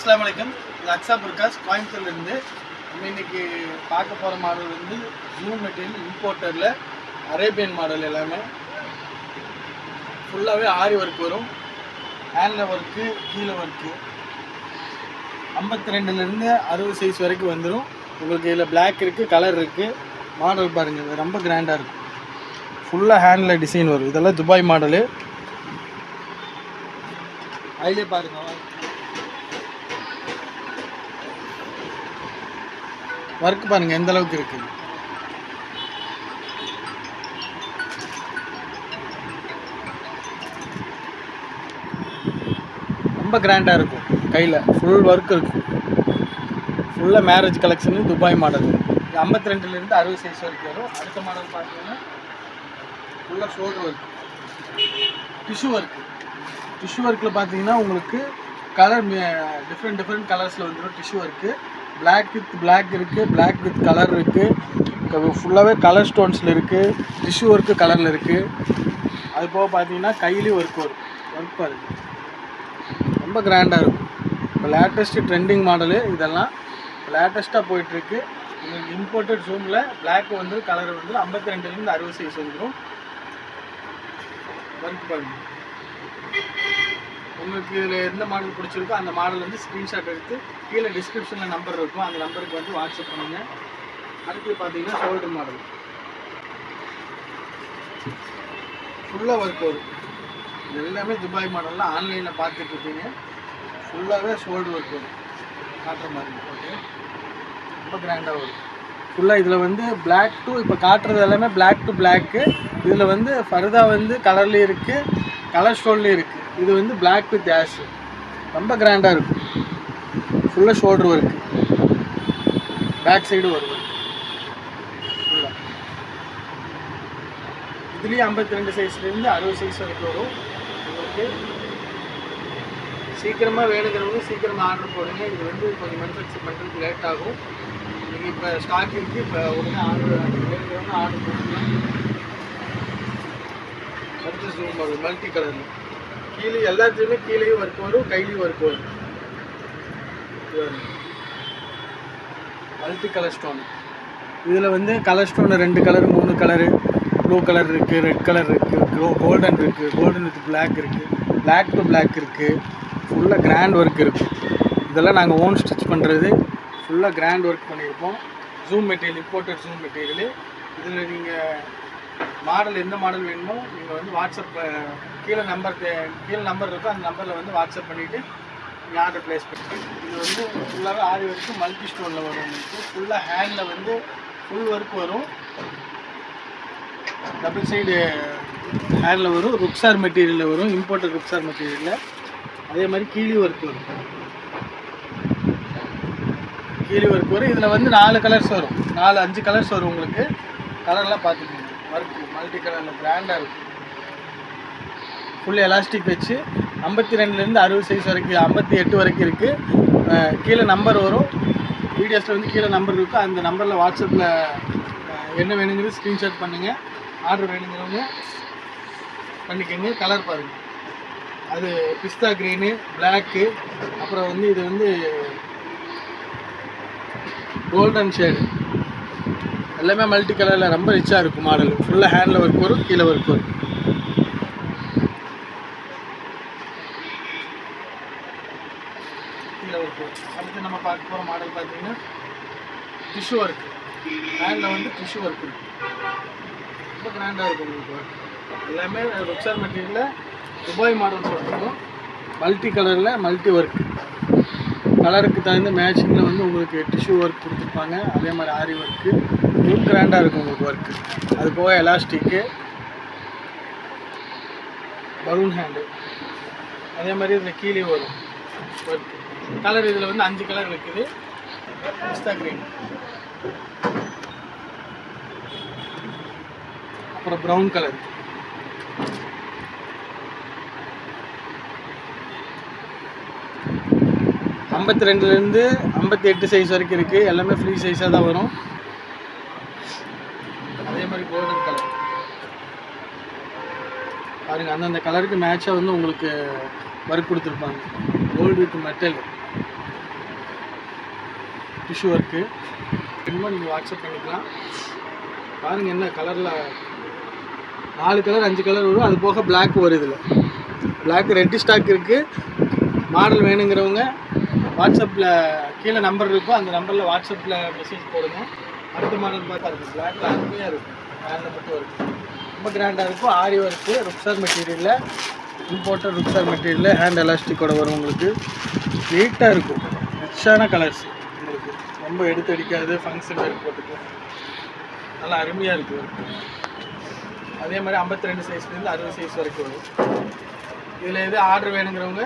அஸ்ஸலாமு அலைக்கும். இது அக்ஸா புர்காஸ் கோயம்புத்தூர்லேருந்து. நம்ம இன்றைக்கி பார்க்க போகிற மாடல் வந்து ஜூம் மெட்டீரியல் இம்போர்ட்டரில் அரேபியன் மாடல். எல்லாமே ஃபுல்லாகவே ஆரி ஒர்க் வரும், ஹேண்டில் ஒர்க்கு, கீழே ஒர்க்கு. 52லேருந்து 60 சைஸ் வரைக்கும் வந்துடும். உங்களுக்கு இதில் பிளாக் இருக்குது, கலர் இருக்குது. மாடல் பாருங்கள், இது ரொம்ப கிராண்டாக இருக்கும். ஃபுல்லாக ஹேண்டில் டிசைன் வரும். இதெல்லாம் துபாய் மாடலு. அதிலே பாருங்கள், ஒர்க் பாருங்கள் எந்த அளவுக்கு இருக்குது. ரொம்ப கிராண்டாக இருக்கும். கையில் ஃபுல் ஒர்க் இருக்கும். ஃபுல்லாக மேரேஜ் கலெக்ஷனு, துபாய் மாடல். 52லேருந்து 60 சைஸ் வரைக்கும் வரும். அடுத்த மாடல் பார்த்தீங்கன்னா ஃபுல்லாக shoulder work, tissue work. Tissue ஒர்க்கில் பார்த்தீங்கன்னா உங்களுக்கு கலர் டிஃப்ரெண்ட் கலர்ஸில் வந்துடும். Tissue work black with black இருக்குது, பிளாக் வித் கலர் இருக்குது. ஃபுல்லாகவே கலர் ஸ்டோன்ஸில் இருக்குது. டிஷ்யூ ஒர்க்கு கலரில் இருக்குது. அது போக பார்த்தீங்கன்னா கையிலையும் ஒர்க் வரும். ஒர்க் பாருங்க ரொம்ப கிராண்டாக இருக்கும். இப்போ லேட்டஸ்ட்டு ட்ரெண்டிங் மாடலு இதெல்லாம் லேட்டஸ்ட்டாக போயிட்டுருக்கு. உங்களுக்கு இம்போர்ட்டட் ஜூமில் பிளாக் வந்து கலர் வந்து 52லேருந்து 60 சைஸ் வந்துடும். ஒர்க் பாருங்க. உங்களுக்கு இதில் எந்த மாடல் பிடிச்சிருக்கோ அந்த மாடல் வந்து ஸ்க்ரீன்ஷாட் எடுத்து கீழே டிஸ்கிரிப்ஷனில் நம்பர் இருக்கும், அந்த நம்பருக்கு வந்து வாட்ஸ்அப் பண்ணுங்கள். அடுத்து பார்த்தீங்கன்னா ஷோல்டர் மாடல் ஃபுல்லாக ஒர்க் வரும். எல்லாமே துபாய் மாடலில் ஆன்லைனில் பார்த்துட்ருக்கீங்க. ஃபுல்லாகவே ஷோல்டர் ஒர்க் வரும். காட்டுற மாதிரி ஓகே, ரொம்ப கிராண்டாக வரும். ஃபுல்லாக இதில் வந்து பிளாக் டு இப்போ காட்டுறது எல்லாமே பிளாக் டு பிளாக்கு. இதில் வந்து ஃபர்தா வந்து கலர்லேயும் இருக்குது, கலர் ஸ்டோன்லேயும் இருக்குது. இது வந்து பிளாக் வித் ஆஷ், ரொம்ப கிராண்டாக இருக்கும். ஃபுல்லாக ஷோல்டர் ஒர்க்கு, பேக் சைடு ஒரு ஒர்க் ஃபுல்லாக. இதுலேயும் 52 சைஸ்லேருந்து 60 சைஸ் வரைக்கும் வரும். உங்களுக்கு சீக்கிரமாக வேணுங்கிறவங்க சீக்கிரமாக ஆர்டர் போடுங்க. இது வந்து கொஞ்சம் மேனுஃபேக்சர் பண்ணுறதுக்கு லேட் ஆகும். நீங்கள் இப்போ ஸ்டாக் இருக்குது, இப்போ உடனே ஆர்டர் வேணுங்கிறவங்க ஆர்டர் போட்டுக்கலாம். அடுத்து ஜூம் வரும் மல்டி கலரில். கீழே எல்லாத்துலேயுமே கீழேயும் ஒர்க் வரும், கையிலையும் ஒர்க் வரும். Multi colour stone. இதில் வந்து colour stone 2 colour 3 colour, blue colour இருக்குது, ரெட் கலர் இருக்குது, கோல்டன் இருக்குது, கோல்டன் வித் பிளாக் இருக்குது, பிளாக் டு பிளாக் இருக்குது. ஃபுல்லாக கிராண்ட் ஒர்க் இருக்குது. இதெல்லாம் நாங்கள் ஓன் ஸ்டிச் பண்ணுறது. ஃபுல்லாக கிராண்ட் ஒர்க் பண்ணியிருப்போம். Zoom material, imported zoom material. இதில் நீங்கள் மாடல் எந்த மாடல் வேணுமோ நீங்கள் வந்து வாட்ஸ்அப்பில் கீழே நம்பர் இருக்கும், அந்த நம்பரில் வந்து வாட்ஸ்அப் பண்ணிவிட்டு நீங்கள் ஆர்டர் ப்ளேஸ் பண்ணிட்டு. இது வந்து ஃபுல்லாகவே ஆரி ஒர்க்கு மல்டி ஸ்டோனில் வரும். உங்களுக்கு ஃபுல்லாக ஹேண்டில் வந்து ஃபுல் ஒர்க் வரும். டபுள் சைடு ஹேண்டில் வரும். ருக்ஸார் மெட்டீரியலில் வரும், இம்போர்ட்டட் ருக்ஸார் மெட்டீரியலில். அதே மாதிரி கீழி ஒர்க் வரும். கீழி ஒர்க் வரும். இதில் வந்து 4 கலர்ஸ் வரும், 4-5 கலர்ஸ் வரும். உங்களுக்கு கலர்லாம் பார்த்துக்கோங்க. ஒர்க் மல்டி கலரில் கிராண்டாக இருக்கும். ஃபுல் எலாஸ்டிக் வச்சு 52லேருந்து 60 சைஸ் வரைக்கும், 58 வரைக்கும் இருக்குது. கீழே நம்பர் வரும். வீடியோஸில் வந்து கீழே நம்பர் இருக்கும். அந்த நம்பரில் வாட்ஸ்அப்பில் என்ன வேணுங்கிறது ஸ்க்ரீன்ஷாட் பண்ணுங்கள். ஆர்டர் வேணுங்கிறவங்க பண்ணிக்கோங்க. கலர் பாருங்கள், அது பிஸ்தா க்ரீனு, பிளாக்கு, அப்புறம் வந்து இது வந்து கோல்டன் ஷேடு. எல்லாமே மல்டி கலரில் ரொம்ப ரிச்சாக இருக்கும் மாடல். ஃபுல்லாக ஹேண்டில் ஒர்க் வரும், கீழே ஒர்க் வரும். கீழே ஒர்க் வரும். அடுத்து நம்ம பார்க்க போகிற மாடல் பார்த்தீங்கன்னா டிஷ்யூ ஒர்க். ஹேண்டில் வந்து டிஷ்யூ ஒர்க் இருக்குது. ரொம்ப கிராண்டாக இருக்கும் உங்களுக்கு ஒர்க். எல்லாமே ருக்ஸார் மெட்டீரியலில் துபாய் மாடல் போட்டிருக்கோம். மல்டி கலரில் மல்டி ஒர்க். கலருக்கு தகுந்த மேட்சிங்கில் வந்து உங்களுக்கு டிஷ்யூ ஒர்க் கொடுத்துருப்பாங்க. அதே மாதிரி ஆரி ஒர்க்கு ஃபுல் கிராண்டாக இருக்கும் உங்களுக்கு ஒர்க்கு. அது போக எலாஸ்டிக்கு, பலூன் ஹேண்டு. அதே மாதிரி இதில் கீழே வரும் ஒர்க். கலர் இதில் வந்து 5 கலர் இருக்குது. பிஸ்தா கிரீன், அப்புறம் ப்ரௌன் கலர், ஐம்பத்தி 52லேருந்து 58 சைஸ் வரைக்கும் இருக்குது. எல்லாமே ஃப்ரீ சைஸாக தான் வரும். அதே மாதிரி கோல்டன் கலர் பாருங்கள். அந்தந்த கலருக்கு மேட்சாக வந்து உங்களுக்கு ஒர்க் கொடுத்துருப்பாங்க. Gold with metal tissue work இன்னும் நீங்கள் வாட்ஸ்அப் பண்ணிக்கலாம். பாருங்கள் என்ன கலரில் 4 கலர் 5 கலர் வரும். அது போக பிளாக் வரும். இதில் பிளாக் ரெட்டு ஸ்டாக் இருக்குது. மாடல் வேணுங்கிறவங்க வாட்ஸ்அப்பில் கீழே நம்பர் இருக்கும், அந்த நம்பரில் வாட்ஸ்அப்பில் மெசேஜ் போடுங்க. அடுத்த மாடல் பார்த்தா இருக்குது. பிளாக் அருமையாக இருக்கும். ஹேண்டில் மட்டும் இருக்கும், ரொம்ப கிராண்டாக இருக்கும். ஆரி ஒர்க்கு ருக்ஸார் மெட்டீரியலில், இம்போர்ட்டட் ருக்ஸார் மெட்டீரியலில் ஹேண்ட் எலாஸ்டிக்கோட வரும். உங்களுக்கு நீட்டாக இருக்கும். ரிச்சான கலர்ஸ் உங்களுக்கு ரொம்ப எடுத்து அடிக்காது. ஃபங்க்ஷன் வேறு போட்டுக்கலாம், நல்லா அருமையாக இருக்குது. அதே மாதிரி 52 சைஸ்லேருந்து 60 சைஸ் வரைக்கும் வரும். இதில் எது ஆர்டர் வேணுங்கிறவங்க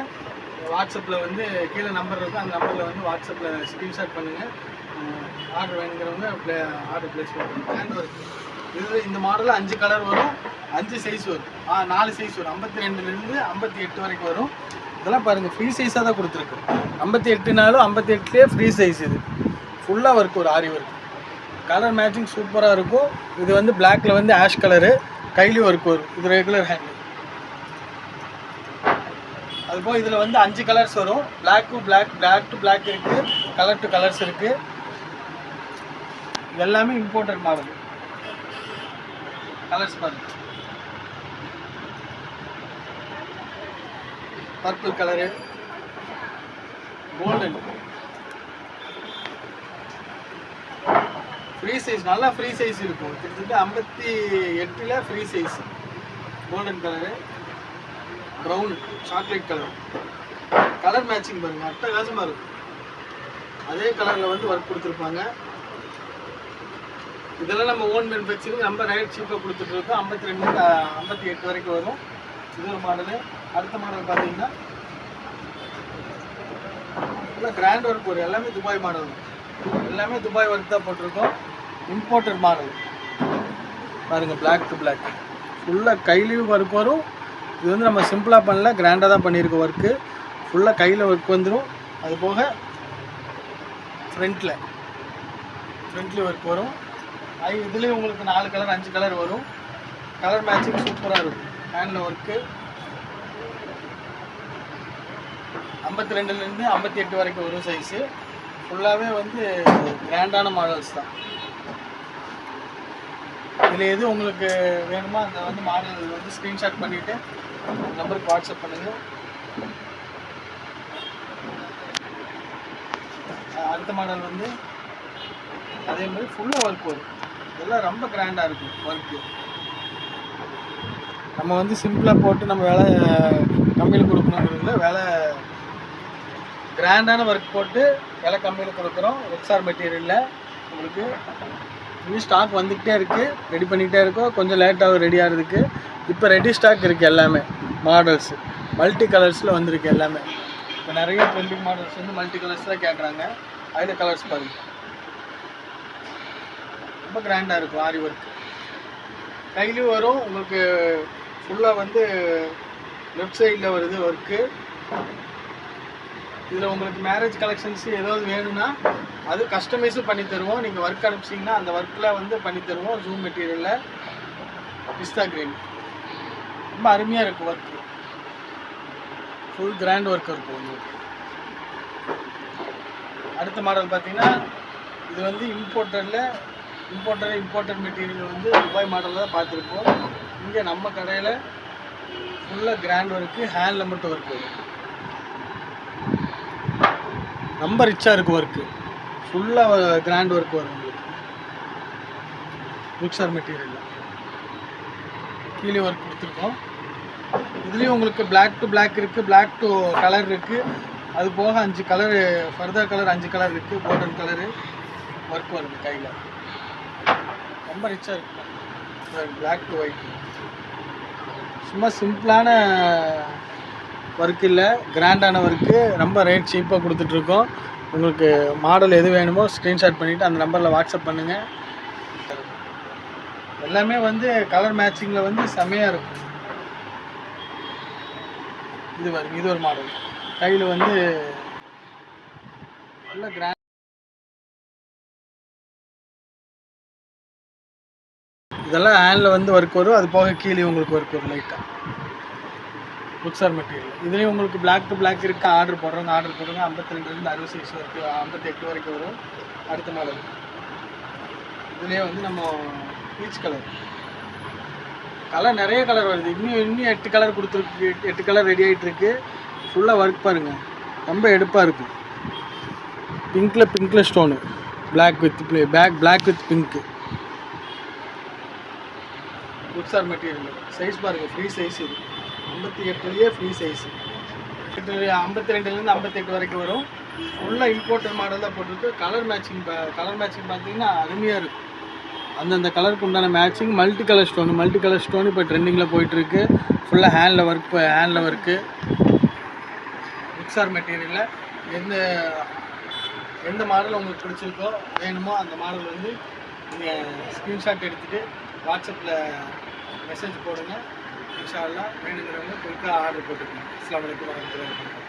வாட்ஸ்அப்பில் வந்து கீழே நம்பர் இருக்கும், அந்த நம்பரில் வந்து வாட்ஸ்அப்பில் ஸ்க்ரீன்ஷாட் பண்ணுங்கள். ஆர்டர் வேணுங்கிறவங்க ஆர்டர் ப்ளேஸ் பண்ணுங்கள். ஹேண்ட் ஒர்க் இது இந்த மாடலில் 5 கலர் வரும், 5 சைஸ் வரும், 4 சைஸ் வரும். 52லேருந்து 58 வரைக்கும் வரும். இதெல்லாம் பாருங்கள் ஃப்ரீ சைஸாக தான் கொடுத்துருக்கு. 58நாலும் 58லேயே ஃப்ரீ சைஸ். இது ஃபுல்லாக ஒர்க் ஒரு ஆரி ஒர்க். கலர் மேட்சிங் சூப்பராக இருக்கும். இது வந்து பிளாக்கில் வந்து ஆஷ் கலரு, கையிலையும் ஒர்க் வரும். இது ரெகுலர் ஹேண்ட். அதுபோல் இதில் வந்து 5 கலர்ஸ் வரும். பிளாக் டு பிளாக் இருக்குது, கலர் டு கலர்ஸ் இருக்குது. இது எல்லாமே இம்போர்ட்டட் மாடல். கலர்ஸ் பாருங்கள், purple colour, golden, free size, நல்லா ஃப்ரீ சைஸ் இருக்கும். கிட்டத்தட்ட 58ல் free size. Golden colour, brown, chocolate colour. Colour matching பாருங்கள், அட்டகாசமாக இருக்கும். அதே கலரில் வந்து ஒர்க் கொடுத்துருப்பாங்க. இதெல்லாம் நம்ம ஓன் மேனுஃபேக்சரிங், நம்ம ரேட் சீப்பாக கொடுத்துட்ருக்கோம். 52 58 வரைக்கும் வரும். இது ஒரு மாடலு. அடுத்த மாடல் பார்த்தீங்கன்னா நல்லா கிராண்ட் ஒர்க் வரும். எல்லாமே துபாய் மாடல், எல்லாமே துபாய் ஒர்க் தான் போட்டிருக்கோம். இம்போர்ட்டட் மாடல் பாருங்கள், பிளாக் டு பிளாக், ஃபுல்லாக கையிலையும் ஒர்க் வரும். இது வந்து நம்ம சிம்பிளாக பண்ணல, கிராண்டாக தான் பண்ணியிருக்கோம். ஒர்க்கு ஃபுல்லாக கையில் ஒர்க் வந்துடும். அது போக ஃப்ரண்ட்லேயும் ஒர்க் வரும். இதுலேயும் உங்களுக்கு 4 கலர் 5 கலர் வரும். கலர் மேட்சிங் சூப்பராக இருக்கும். ஹேண்டில் ஒர்க்கு 52லேருந்து 58 வரைக்கும் வரும் சைஸு. ஃபுல்லாகவே வந்து கிராண்டான மாடல்ஸ் தான். இதில் எது உங்களுக்கு வேணுமோ அந்த வந்து மாடல் வந்து ஸ்க்ரீன்ஷாட் பண்ணிவிட்டு நம்பருக்கு வாட்ஸ்அப் பண்ணுங்கள். அடுத்த மாடல் வந்து அதே மாதிரி ஃபுல்லாக ஒர்க் வரும். இதெல்லாம் ரொம்ப கிராண்டாக இருக்கும் ஒர்க்கு. நம்ம வந்து சிம்பிளாக போட்டு நம்ம வேலை கம்மியில் கொடுக்கணுங்கிறதுல வேலை கிராண்டான ஒர்க் போட்டு விலை கம்மியில் கொடுக்குறோம். ருக்ஸார் மெட்டீரியலில் உங்களுக்கு இன்னும் ஸ்டாக் வந்துக்கிட்டே இருக்குது, ரெடி பண்ணிக்கிட்டே இருக்கோம். கொஞ்சம் லேட்டாக ரெடி ஆகிறதுக்கு. இப்போ ரெடி ஸ்டாக் இருக்குது. எல்லாமே மாடல்ஸு மல்டி கலர்ஸில் வந்திருக்கு எல்லாமே. இப்போ நிறைய ட்ரெண்டிங் மாடல்ஸ் வந்து மல்டி கலர்ஸ் தான் கேட்குறாங்க. அதில் கலர்ஸ் பாருங்கள், ரொம்ப கிராண்டாக இருக்கும். ஆரி ஒர்க் கையிலையும் வரும். உங்களுக்கு ஃபுல்லாக வந்து லெஃப்ட் சைடில் வருது ஒர்க்கு. இதில் உங்களுக்கு மேரேஜ் கலெக்ஷன்ஸ் ஏதாவது வேணும்னா அது கஸ்டமைஸும் பண்ணி தருவோம். நீங்கள் ஒர்க் அனுப்பிச்சிங்கன்னா அந்த ஒர்க்கில் வந்து பண்ணி தருவோம். ஜூம் மெட்டீரியலில் பிஸ்தா கிரீன் ரொம்ப அருமையாக இருக்கும். ஒர்க்கு ஃபுல் கிராண்ட் ஒர்க் இருக்கும் உங்களுக்கு. அடுத்த மாடல் பார்த்தீங்கன்னா இது வந்து இம்போர்ட்டட் மெட்டீரியல் வந்து துபாய் மாடலில் தான் பார்த்துருப்போம். இங்கே நம்ம கடையில் ஃபுல்லாக கிராண்ட் ஒர்க்கு, ஹேண்டில் மட்டும் ஒர்க் வரும். ரொம்ப ரிச்சாக இருக்கும் ஒர்க்கு. ஃபுல்லாக கிராண்ட் ஒர்க் வரும் உங்களுக்கு. ருக்ஸார் மெட்டீரியலில் கீழே ஒர்க் கொடுத்துருக்கோம். இதுலேயும் உங்களுக்கு பிளாக் டு பிளாக் இருக்குது, பிளாக் டு கலர் இருக்குது. அது போக 5 கலர், ஃபர்தர் கலர் 5 கலர் இருக்குது. கோல்டன் கலரு ஒர்க் வருது கையில். ரொம்ப ரிச்சாக இருக்கும். பிளாக் டு ஒயிட் சும்மா சிம்பிளான ஒர்க் இல்லை, கிராண்டான ஒர்க்கு. ரொம்ப ரேட் சீப்பாக கொடுத்துட்ருக்கோம். உங்களுக்கு மாடல் எது வேணுமோ ஸ்க்ரீன்ஷாட் பண்ணிவிட்டு அந்த நம்பரில் வாட்ஸ்அப் பண்ணுங்கள். எல்லாமே வந்து கலர் மேட்சிங்கில் வந்து செம்மையாக இருக்கும். இது ஒரு மாடல் கையில் வந்து நல்ல கிராண்ட். இதெல்லாம் ஹேண்டில் வந்து ஒர்க் வரும். அது போக கீழே உங்களுக்கு ஒர்க் வரும் லைட்டாக. புக்ஸார் மெட்டீரியல். இதுலேயும் உங்களுக்கு பிளாக் டு பிளாக் இருக்குது. ஆர்டர் போடுறவங்க ஆர்டர் போடுங்க. 52லேருந்து 60 சைஸ் வரைக்கும் 58 வரைக்கும் வரும். அடுத்த மாடல் இதுலேயே வந்து நம்ம பீச் கலர் நிறைய கலர் வருது. இன்னும் 8 கலர் கொடுத்துருக்கு. 8 கலர் ரெடி ஆகிட்டு இருக்கு. ஃபுல்லாக ஒர்க் பாருங்கள், ரொம்ப எடுப்பாக இருக்குது. பிங்க்கில் stone, black with black with pink. புக்ஸார் மெட்டீரியல் சைஸ் பாருங்கள், ஃப்ரீ சைஸ். இது 58லேயே ஃப்ரீ சைஸ். 52லேருந்து 58 வரைக்கும் வரும். ஃபுல்லாக இம்போர்ட்டட் மாடல் தான் போட்டுருக்கு. கலர் மேட்சிங் பார்த்தீங்கன்னா அருமையாக இருக்கும். அந்தந்த கலருக்கு உண்டான மேட்சிங். மல்டி கலர் ஸ்டோன் இப்போ ட்ரெண்டிங்கில் போயிட்டுருக்கு. ஃபுல்லாக ஹேண்டில் ஒர்க்கு. புக்ஸார் மெட்டீரியலில் எந்த மாடல் உங்களுக்கு பிடிச்சிருக்கோ வேணுமோ அந்த மாடல் வந்து நீங்கள் ஸ்க்ரீன்ஷாட் எடுத்துகிட்டு வாட்ஸ்அப்பில் மெசேஜ் போடுங்க. இன்ஷா அல்லாஹ் வேணுங்கிறவங்க குயிக்காக ஆர்டர் போட்டுக்கோங்க. அஸ்ஸலாமு அலைக்கும் வரஹ்மத்துல்லாஹி வபரகாத்துஹு.